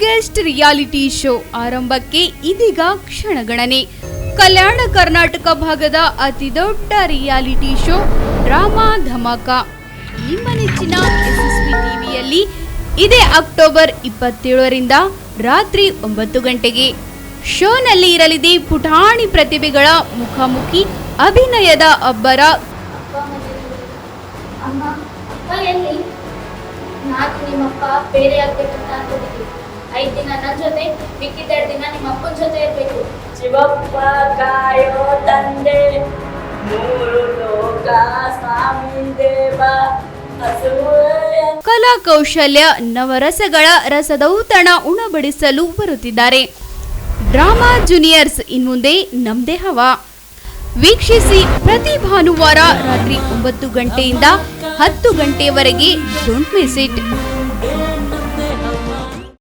Biggest reality show ಆರಂಭಕ್ಕೆ ಇದೀಗ ಕ್ಷಣಗಣನೆ. ಕಲ್ಯಾಣ ಕರ್ನಾಟಕ ಭಾಗದ ಅತಿ ದೊಡ್ಡ ರಿಯಾಲಿಟಿ ಶೋ ಡ್ರಾಮಾ ಧಮಾಕ ನಿಮ್ಮ ನೆಚ್ಚಿನ SSB ಟಿವಿಯಲ್ಲಿ ಇದೇ ಅಕ್ಟೋಬರ್ 27ರಿಂದ ರಾತ್ರಿ 9 ಗಂಟೆಗೆ. ಶೋನಲ್ಲಿ ಇರಲಿದೆ ಪುಟಾಣಿ ಪ್ರತಿಭೆಗಳ ಮುಖಾಮುಖಿ, ಅಭಿನಯದ ಅಬ್ಬರ. ನಾನು ನಿಮ್ಮಪ್ಪ ಬೇರೆ ಆಗ್ಬೇಕಂತ ಅನ್ಕೊಂಡಿದ್ದೀನಿ. 5 ದಿನ ನನ್ನ ಜೊತೆ, ಮಿಕ್ಕಿದ 2 ದಿನ ನಿಮ್ಮ ಅಪ್ಪನ ಜೊತೆ ಇರಬೇಕು. ಶಿವಪ್ಪ ಕಾಯೋ ತಂದೆ, 3 ಲೋಕ ಸ್ವಾಮಿ ದೇವ. ಕಲಾ ಕೌಶಲ್ಯ, ನವರಸಗಳ ರಸದೌತಣ ಉಣಬಡಿಸಲು ಬರುತ್ತಿದ್ದಾರೆ. ಡ್ರಾಮಾ ಜೂನಿಯರ್ಸ್ ಇನ್ಮುಂದೆ ನಮ್ದೇ ಹವಾ. ವೀಕ್ಷಿಸಿ ಪ್ರತಿ ಭಾನುವಾರ ರಾತ್ರಿ 9 ಗಂಟೆಯಿಂದ 10 ಗಂಟೆಯವರೆಗೆ. Don't miss it.